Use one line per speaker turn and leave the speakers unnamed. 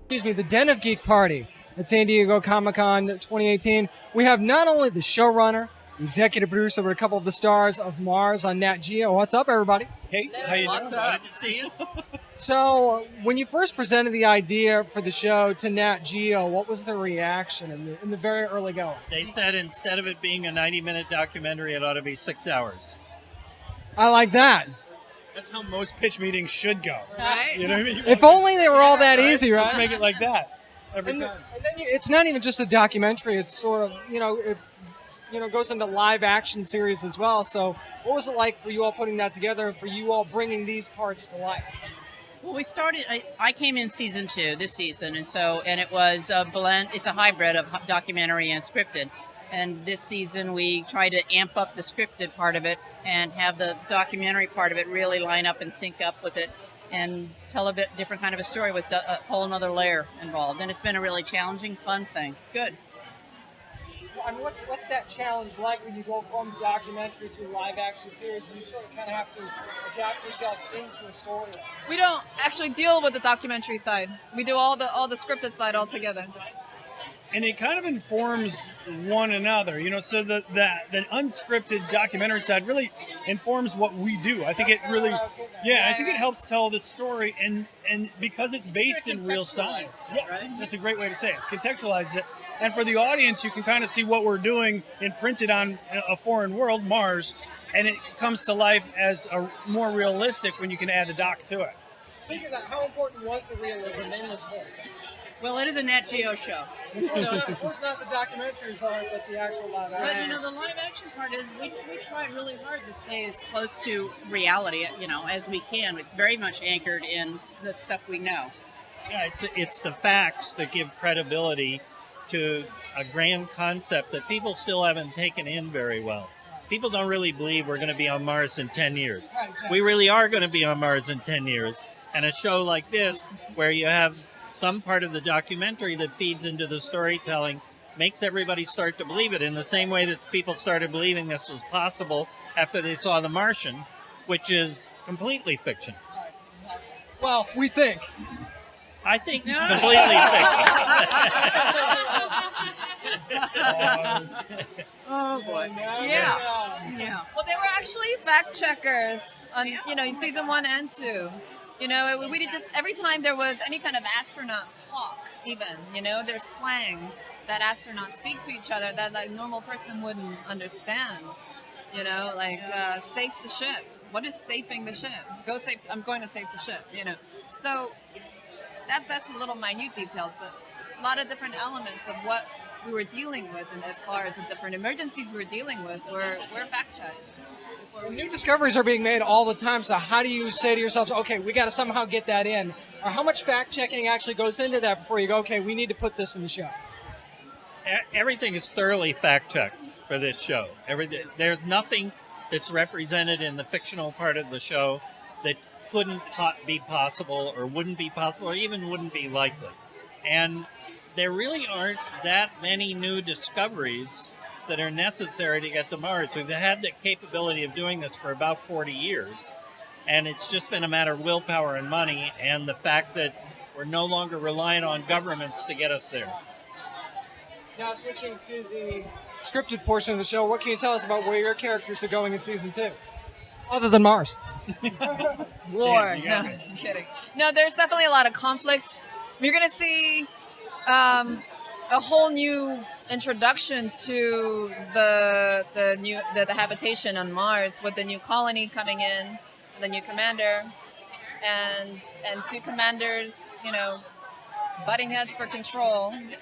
The Den of Geek Party at San Diego Comic-Con 2018. We have not only the showrunner, the executive producer, but a couple of the stars of Mars on Nat Geo. What's up, everybody?
Hey, how you doing?
What's up? Good to see you.
So, when you first presented the idea for the show to Nat Geo, what was the reaction in the very early going?
They said instead of it being a 90-minute documentary, it ought to be 6 hours.
I like that.
That's how most pitch meetings should go.
Right?
You know what I mean?
If only they were all that easy, right?
Let's make it like that every
And
time.
then it's not even just a documentary. It's sort of, it goes into live action series as well. So what was it like for you all putting that together and for you all bringing these parts to life?
Well, we started, I came in season 2 this season, and it was a blend, it's a hybrid of documentary and scripted. And this season we try to amp up the scripted part of it and have the documentary part of it really line up and sync up with it and tell a bit different kind of a story with a whole nother layer involved. And it's been a really challenging, fun thing. It's good.
I mean, what's that challenge like when you go from documentary to live action series and you sort of kind of have to adapt yourselves into a story?
We don't actually deal with the documentary side. We do all the scripted side all together.
And it kind of informs one another, so the unscripted documentary side really informs what we do. I think it really, I think it helps tell the story, and because it's based in real science. Yeah, right? That's a great way to say it. It's contextualizes it. And for the audience, you can kind of see what we're doing imprinted on a foreign world, Mars, and it comes to life as a more realistic when you can add a doc to it.
Speaking of that, how important was the realism in this whole thing?
Well, it is a Nat Geo show.
Of course not the documentary part, but the actual live action.
But, the live action part is we try really hard to stay as close to reality, as we can. It's very much anchored in the stuff we know.
Yeah, it's the facts that give credibility to a grand concept that people still haven't taken in very well. People don't really believe we're going to be on Mars in 10 years.
Right, exactly.
We really are going to be on Mars in 10 years. And a show like this, where you have some part of the documentary that feeds into the storytelling, makes everybody start to believe it in the same way that people started believing this was possible after they saw The Martian, which is completely fiction.
Right, exactly. Well, we think.
I think completely fiction.
Oh boy. Yeah. Well, they were actually fact checkers on, in season 1 and 2. We did just every time there was any kind of astronaut talk, even, there's slang that astronauts speak to each other that like normal person wouldn't understand. Safe the ship. What is safing the ship? I'm going to save the ship. So that's the little minute details, but a lot of different elements of what we were dealing with, and as far as the different emergencies we were dealing with, were fact checked.
New discoveries are being made all the time, so how do you say to yourselves, okay, we got to somehow get that in? Or how much fact-checking actually goes into that before you go, okay, we need to put this in the show?
Everything is thoroughly fact-checked for this show. There's nothing that's represented in the fictional part of the show that couldn't be possible or wouldn't be possible or even wouldn't be likely. And there really aren't that many new discoveries that are necessary to get to Mars. We've had the capability of doing this for about 40 years, and it's just been a matter of willpower and money and the fact that we're no longer relying on governments to get us there.
Now, switching to the scripted portion of the show, what can you tell us about where your characters are going in season 2? Other than Mars.
War. No, I'm kidding. No, there's definitely a lot of conflict. You're going to see a whole new introduction to the habitation on Mars, with the new colony coming in, the new commander, and 2 commanders, butting heads for control. And